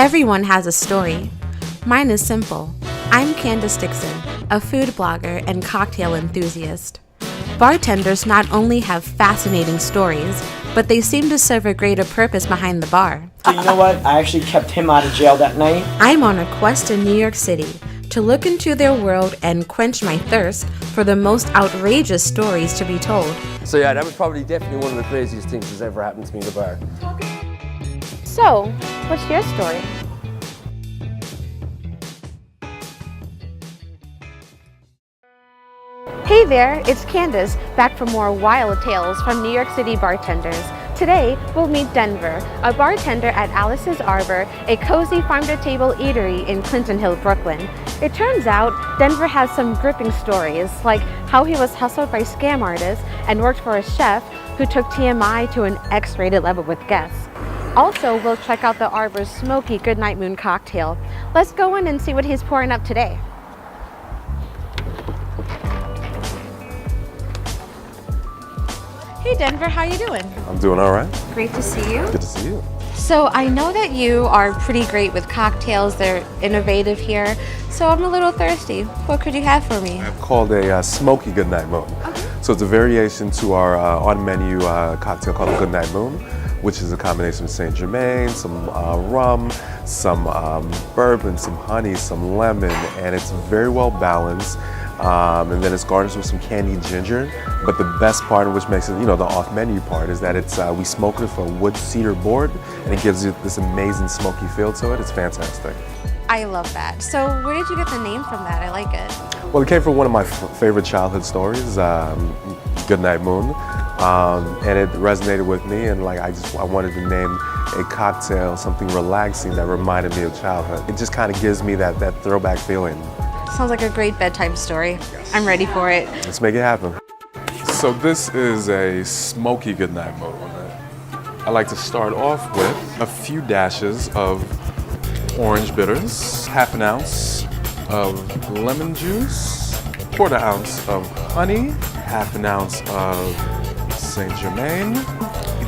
Everyone has a story. Mine is simple. I'm Candace Dixon, a food blogger and cocktail enthusiast. Bartenders not only have fascinating stories, but they seem to serve a greater purpose behind the bar. So you know what? I actually kept him out of jail that night. I'm on a quest in New York City to look into their world and quench my thirst for the most outrageous stories to be told. So yeah, that was probably definitely one of the craziest things that's ever happened to me in the bar. So, what's your story? Hey there, it's Candace, back for more wild tales from New York City bartenders. Today, we'll meet Denver, a bartender at Alice's Arbor, a cozy farm-to-table eatery in Clinton Hill, Brooklyn. It turns out, Denver has some gripping stories, like how he was hustled by scam artists and worked for a chef who took TMI to an X-rated level with guests. Also, we'll check out the Arbor's Smoky Goodnight Moon cocktail. Let's go in and see what he's pouring up today. Hey Denver, how you doing? I'm doing all right. Great to see you. Good to see you. So I know that you are pretty great with cocktails. They're innovative here. So I'm a little thirsty. What could you have for me? I've called a Smoky Goodnight Moon. Okay. So it's a variation to our on-menu cocktail called Goodnight Moon, which is a combination of Saint Germain, some rum, some bourbon, some honey, some lemon, and it's very well balanced. And then it's garnished with some candied ginger. But the best part, which makes it, the off-menu part, is that it's we smoked it for a wood cedar board, and it gives you this amazing smoky feel to it. It's fantastic. I love that. So where did you get the name from that? I like it. Well, it came from one of my favorite childhood stories, Goodnight Moon, and it resonated with me. And I wanted to name a cocktail something relaxing that reminded me of childhood. It just kind of gives me that throwback feeling. Sounds like a great bedtime story. Yes. I'm ready for it. Let's make it happen. So this is a Smoky Goodnight Moon. I like to start off with a few dashes of orange bitters, half an ounce of lemon juice, quarter ounce of honey, half an ounce of Saint Germain.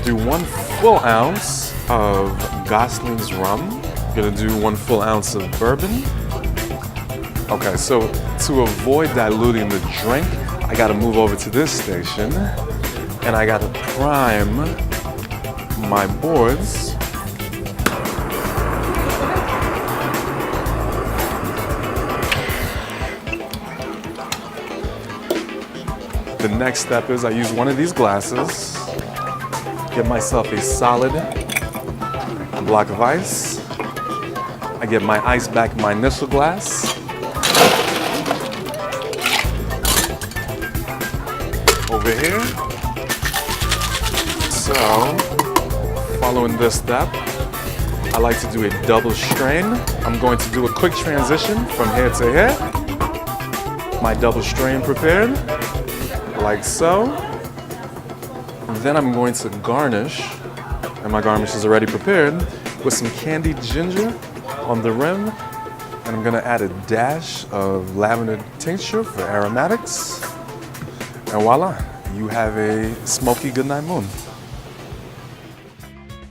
Do 1 full ounce of Gosling's rum. Gonna do 1 full ounce of bourbon. Okay, so to avoid diluting the drink, I gotta move over to this station and I gotta prime my boards. The next step is I use one of these glasses, get myself a solid block of ice. I get my ice back in my initial glass. Over here. So, following this step, I like to do a double strain. I'm going to do a quick transition from here to here. My double strain prepared, like so. Then I'm going to garnish, and my garnish is already prepared, with some candied ginger on the rim. And I'm gonna add a dash of lavender tincture for aromatics. And voila, you have a Smoky Goodnight Moon.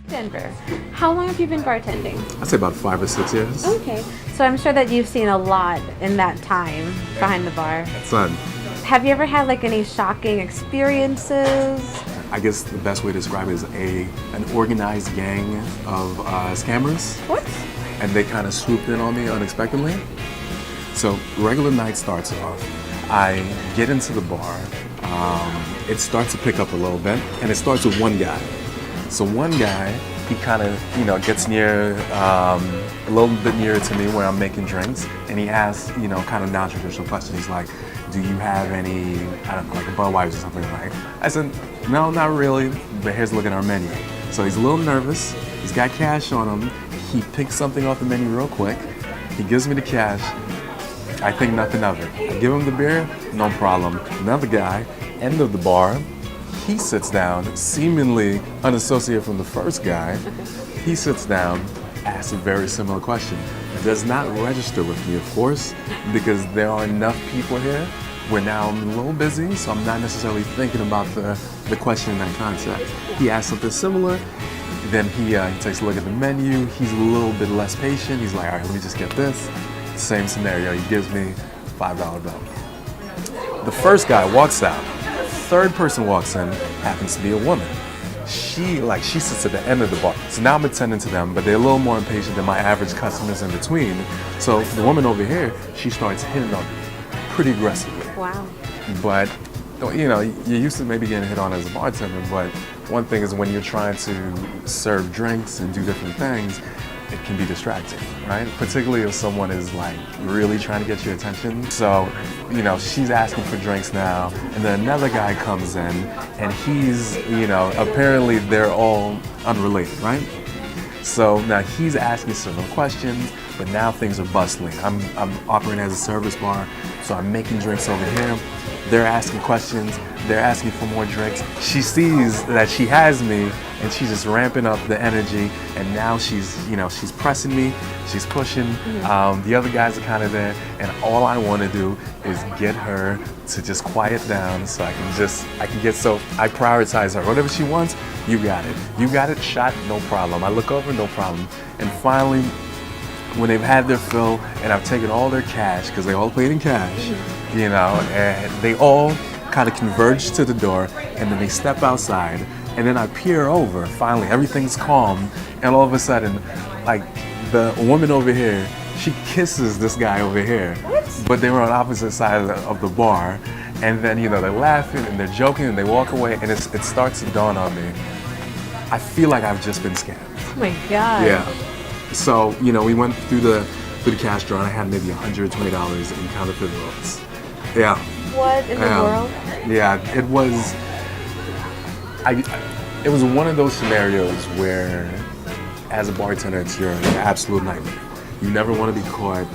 Denver, how long have you been bartending? I'd say about 5 or 6 years. Okay, so I'm sure that you've seen a lot in that time behind the bar. Son. Have you ever had any shocking experiences? I guess the best way to describe it is an organized gang of scammers. What? And they kind of swooped in on me unexpectedly. So regular night starts off. I get into the bar. It starts to pick up a little bit, and it starts with one guy. So one guy, he kind of, gets near, a little bit nearer to me where I'm making drinks, and he asks, kind of non-traditional questions. He's like, do you have any, I don't know, like a Budweiser or something like? I said, no, not really, but here's a look at our menu. So he's a little nervous. He's got cash on him. He picks something off the menu real quick. He gives me the cash. I think nothing of it. I give him the beer, no problem. Another guy, end of the bar, he sits down, seemingly unassociated from the first guy. He sits down, asks a very similar question. Does not register with me, of course, because there are enough people here where now I'm a little busy, so I'm not necessarily thinking about the question in that concept. He asked something similar. Then he takes a look at the menu. He's a little bit less patient. He's like, all right, let me just get this. Same scenario. He gives me $5 bill. The first guy walks out. Third person walks in, happens to be a woman. She sits at the end of the bar. So now I'm attending to them, but they're a little more impatient than my average customers in between. So the woman over here, she starts hitting on me pretty aggressively. Wow. But, you know, you're used to maybe getting hit on as a bartender, but one thing is when you're trying to serve drinks and do different things, it can be distracting, right? Particularly if someone is like really trying to get your attention. So, you know, she's asking for drinks now, and then another guy comes in, and he's, you know, apparently they're all unrelated, right? So now he's asking several questions, but now things are bustling. I'm operating as a service bar, so I'm making drinks over here. They're asking questions, they're asking for more drinks. She sees that she has me, and she's just ramping up the energy, and now she's pressing me, she's pushing. The other guys are kind of there, and all I want to do is get her to just quiet down so I prioritize her. Whatever she wants, you got it, shot, no problem. I look over, no problem. And finally, when they've had their fill and I've taken all their cash, because they all paid in cash, you know, and they all kind of converge to the door, and then they step outside, and then I peer over, finally, everything's calm, and all of a sudden, like, the woman over here, she kisses this guy over here. What? But they were on opposite sides of the bar, and then, you know, they're laughing and they're joking and they walk away, and it starts to dawn on me. I feel like I've just been scammed. Oh my God. Yeah. So, you know, we went through the cash drawer, and I had maybe $120 in counterfeit notes. Yeah. What in the world? Yeah, it was one of those scenarios where, as a bartender, it's your absolute nightmare. You never want to be caught,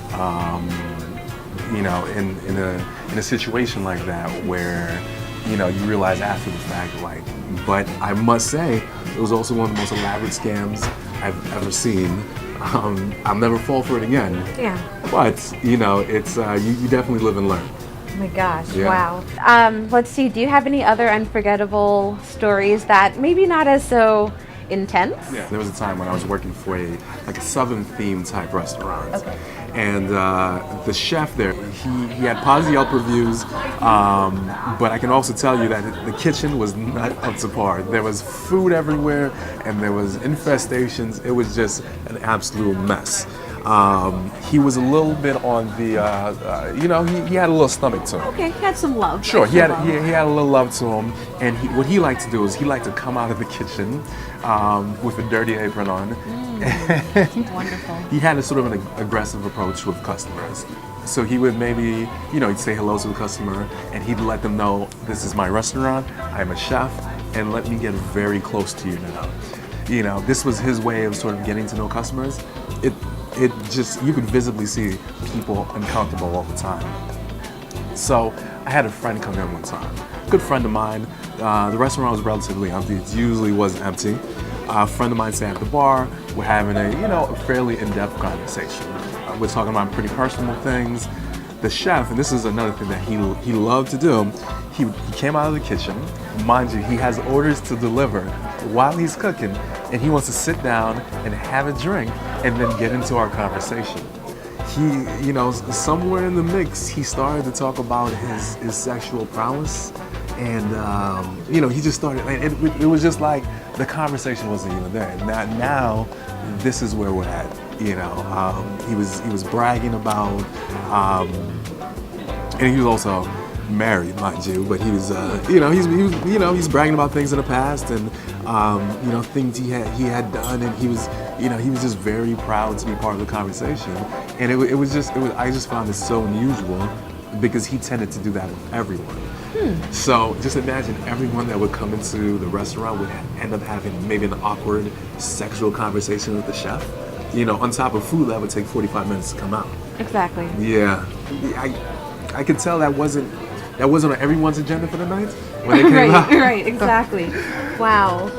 you know, in a situation like that where, you know, you realize after the fact, like. But I must say, it was also one of the most elaborate scams I've ever seen. I'll never fall for it again. Yeah. But, you know, it's you definitely live and learn. Oh my gosh, yeah. Wow. Let's see, do you have any other unforgettable stories that maybe not as so intense? Yeah, there was a time when I was working for a Southern themed type restaurant. Okay. And the chef there, he had positive Yelp reviews, but I can also tell you that the kitchen was not up to par. There was food everywhere, and there was infestations. It was just an absolute mess. He was a little bit on the, you know, he had a little stomach to him. Okay, he had some love. Sure, he had a little love to him, and what he liked to do is he liked to come out of the kitchen with a dirty apron on. Wonderful. He had a sort of an aggressive approach with customers. So he would maybe, you know, he'd say hello to the customer, and he'd let them know, this is my restaurant, I'm a chef, and let me get very close to you now. You know, this was his way of sort of getting to know customers. It just, you could visibly see people uncomfortable all the time. So I had a friend come in one time, good friend of mine. The restaurant was relatively empty. It usually wasn't empty. A friend of mine sat at the bar. We're having a fairly in-depth conversation. We're talking about pretty personal things. The chef, and this is another thing that he loved to do, he came out of the kitchen. Mind you, he has orders to deliver while he's cooking, and he wants to sit down and have a drink and then get into our conversation. He, you know, somewhere in the mix, he started to talk about his sexual prowess, and you know, he just started. It was just like the conversation wasn't even there. Now, this is where we're at. You know, he was bragging about, and he was also married, mind you, but he was, he's bragging about things in the past, and things he had done, and he was just very proud to be part of the conversation, and I just found it so unusual because he tended to do that with everyone. So just imagine everyone that would come into the restaurant would end up having maybe an awkward sexual conversation with the chef. You know, on top of food that would take 45 minutes to come out. Exactly. Yeah, I could tell that wasn't on everyone's agenda for the night when they came out. Right, exactly. Wow.